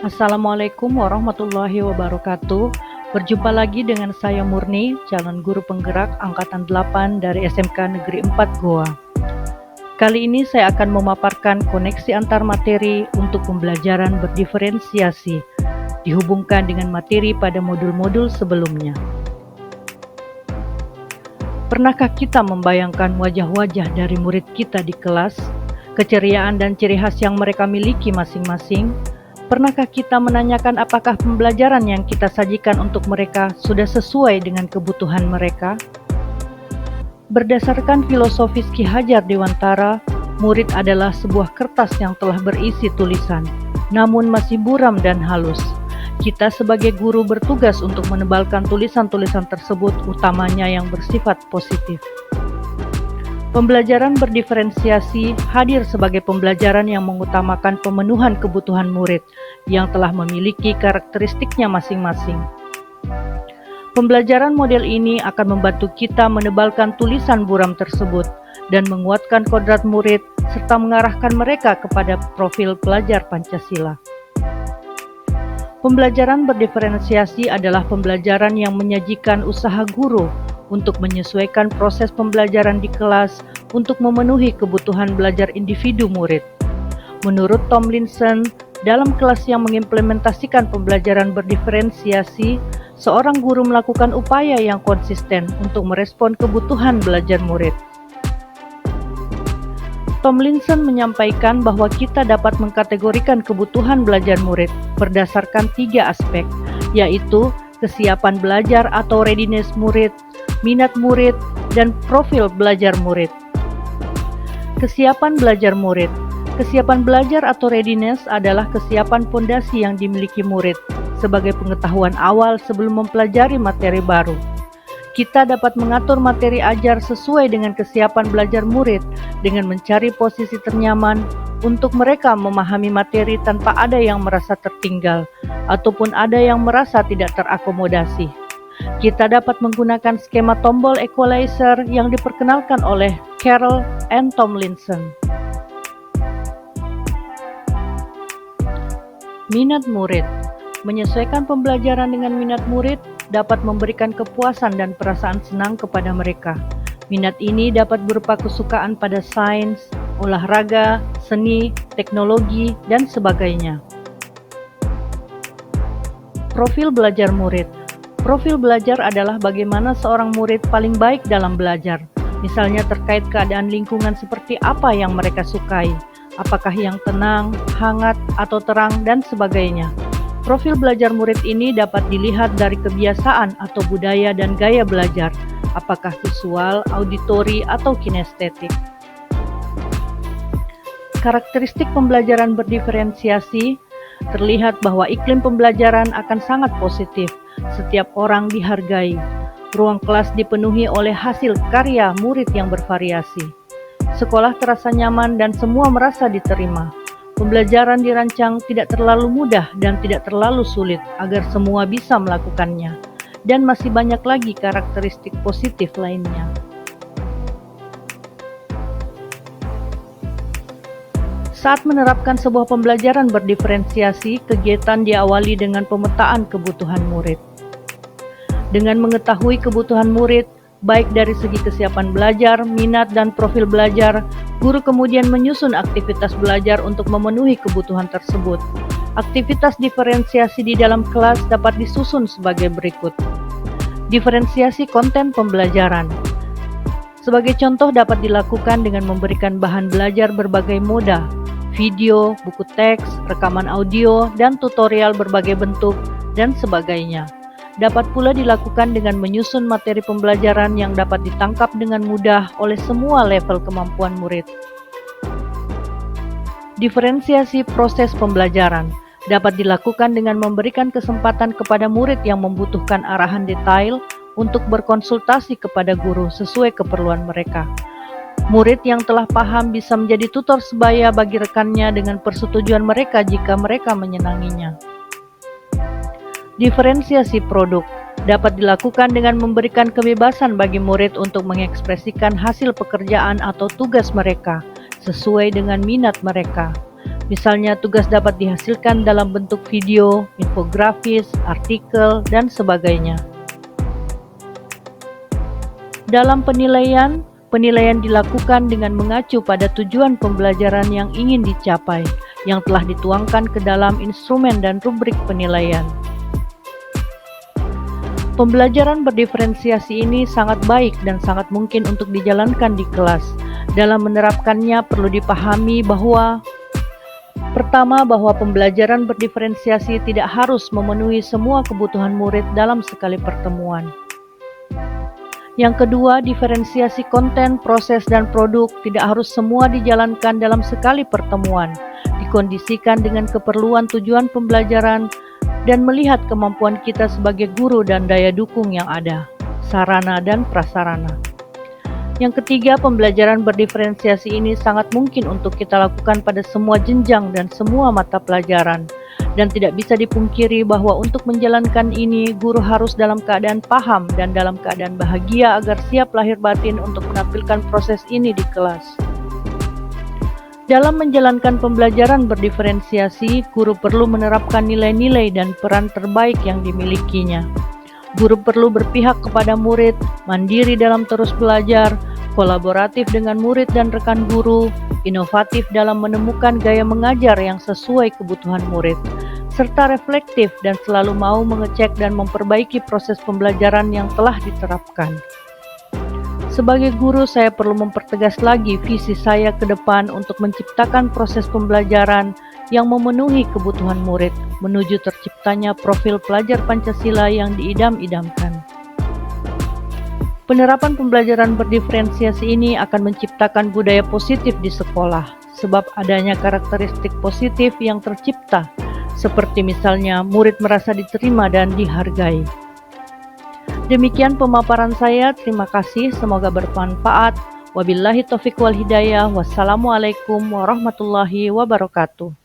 Assalamualaikum warahmatullahi wabarakatuh. Berjumpa lagi dengan saya Murni, calon guru penggerak Angkatan 8 dari SMK Negeri 4 Goa. Kali ini saya akan memaparkan koneksi antar materi untuk pembelajaran berdiferensiasi, dihubungkan dengan materi pada modul-modul sebelumnya. Pernahkah kita membayangkan wajah-wajah dari murid kita di kelas, keceriaan dan ciri khas yang mereka miliki masing-masing? Pernahkah kita menanyakan apakah pembelajaran yang kita sajikan untuk mereka sudah sesuai dengan kebutuhan mereka? Berdasarkan filosofis Ki Hajar Dewantara, murid adalah sebuah kertas yang telah berisi tulisan, namun masih buram dan halus. Kita sebagai guru bertugas untuk menebalkan tulisan-tulisan tersebut, utamanya yang bersifat positif. Pembelajaran berdiferensiasi hadir sebagai pembelajaran yang mengutamakan pemenuhan kebutuhan murid yang telah memiliki karakteristiknya masing-masing. Pembelajaran model ini akan membantu kita menebalkan tulisan buram tersebut dan menguatkan kodrat murid serta mengarahkan mereka kepada profil pelajar Pancasila. Pembelajaran berdiferensiasi adalah pembelajaran yang menyajikan usaha guru untuk menyesuaikan proses pembelajaran di kelas untuk memenuhi kebutuhan belajar individu murid. Menurut Tomlinson, dalam kelas yang mengimplementasikan pembelajaran berdiferensiasi, seorang guru melakukan upaya yang konsisten untuk merespon kebutuhan belajar murid. Tomlinson menyampaikan bahwa kita dapat mengkategorikan kebutuhan belajar murid berdasarkan 3 aspek, yaitu kesiapan belajar atau readiness murid, minat murid, dan profil belajar murid. Kesiapan belajar murid. Kesiapan belajar atau readiness adalah kesiapan pondasi yang dimiliki murid sebagai pengetahuan awal sebelum mempelajari materi baru. Kita dapat mengatur materi ajar sesuai dengan kesiapan belajar murid dengan mencari posisi ternyaman untuk mereka memahami materi tanpa ada yang merasa tertinggal ataupun ada yang merasa tidak terakomodasi. Kita dapat menggunakan skema tombol equalizer yang diperkenalkan oleh Carroll and Tomlinson. Minat murid. Menyesuaikan pembelajaran dengan minat murid dapat memberikan kepuasan dan perasaan senang kepada mereka. Minat ini dapat berupa kesukaan pada sains, olahraga, seni, teknologi, dan sebagainya. Profil belajar murid. Profil belajar adalah bagaimana seorang murid paling baik dalam belajar, misalnya terkait keadaan lingkungan seperti apa yang mereka sukai, apakah yang tenang, hangat, atau terang, dan sebagainya. Profil belajar murid ini dapat dilihat dari kebiasaan atau budaya dan gaya belajar, apakah visual, auditori, atau kinestetik. Karakteristik pembelajaran berdiferensiasi terlihat bahwa iklim pembelajaran akan sangat positif. Setiap orang dihargai. Ruang kelas dipenuhi oleh hasil karya murid yang bervariasi. Sekolah terasa nyaman dan semua merasa diterima. Pembelajaran dirancang tidak terlalu mudah dan tidak terlalu sulit agar semua bisa melakukannya. Dan masih banyak lagi karakteristik positif lainnya. Saat menerapkan sebuah pembelajaran berdiferensiasi, kegiatan diawali dengan pemetaan kebutuhan murid. Dengan mengetahui kebutuhan murid, baik dari segi kesiapan belajar, minat, dan profil belajar, guru kemudian menyusun aktivitas belajar untuk memenuhi kebutuhan tersebut. Aktivitas diferensiasi di dalam kelas dapat disusun sebagai berikut. Diferensiasi konten pembelajaran. Sebagai contoh dapat dilakukan dengan memberikan bahan belajar berbagai moda, video, buku teks, rekaman audio, dan tutorial berbagai bentuk, dan sebagainya. Dapat pula dilakukan dengan menyusun materi pembelajaran yang dapat ditangkap dengan mudah oleh semua level kemampuan murid. Diferensiasi proses pembelajaran dapat dilakukan dengan memberikan kesempatan kepada murid yang membutuhkan arahan detail untuk berkonsultasi kepada guru sesuai keperluan mereka. Murid yang telah paham bisa menjadi tutor sebaya bagi rekannya dengan persetujuan mereka jika mereka menyenanginya. Diferensiasi produk dapat dilakukan dengan memberikan kebebasan bagi murid untuk mengekspresikan hasil pekerjaan atau tugas mereka sesuai dengan minat mereka. Misalnya, tugas dapat dihasilkan dalam bentuk video, infografis, artikel, dan sebagainya. Dalam penilaian, penilaian dilakukan dengan mengacu pada tujuan pembelajaran yang ingin dicapai, yang telah dituangkan ke dalam instrumen dan rubrik penilaian. Pembelajaran berdiferensiasi ini sangat baik dan sangat mungkin untuk dijalankan di kelas. Dalam menerapkannya perlu dipahami bahwa pertama, bahwa pembelajaran berdiferensiasi tidak harus memenuhi semua kebutuhan murid dalam sekali pertemuan. Yang kedua, diferensiasi konten, proses, dan produk tidak harus semua dijalankan dalam sekali pertemuan, dikondisikan dengan keperluan tujuan pembelajaran dan melihat kemampuan kita sebagai guru dan daya dukung yang ada, sarana dan prasarana. Yang ketiga, pembelajaran berdiferensiasi ini sangat mungkin untuk kita lakukan pada semua jenjang dan semua mata pelajaran. Dan tidak bisa dipungkiri bahwa untuk menjalankan ini, guru harus dalam keadaan paham dan dalam keadaan bahagia agar siap lahir batin untuk menampilkan proses ini di kelas. Dalam menjalankan pembelajaran berdiferensiasi, guru perlu menerapkan nilai-nilai dan peran terbaik yang dimilikinya. Guru perlu berpihak kepada murid, mandiri dalam terus belajar, kolaboratif dengan murid dan rekan guru, inovatif dalam menemukan gaya mengajar yang sesuai kebutuhan murid, serta reflektif dan selalu mau mengecek dan memperbaiki proses pembelajaran yang telah diterapkan. Sebagai guru, saya perlu mempertegas lagi visi saya ke depan untuk menciptakan proses pembelajaran yang memenuhi kebutuhan murid, menuju terciptanya profil pelajar Pancasila yang diidam-idamkan. Penerapan pembelajaran berdiferensiasi ini akan menciptakan budaya positif di sekolah, sebab adanya karakteristik positif yang tercipta, seperti misalnya murid merasa diterima dan dihargai. Demikian pemaparan saya, terima kasih, semoga bermanfaat. Wabillahi taufiq wal hidayah, wassalamualaikum warahmatullahi wabarakatuh.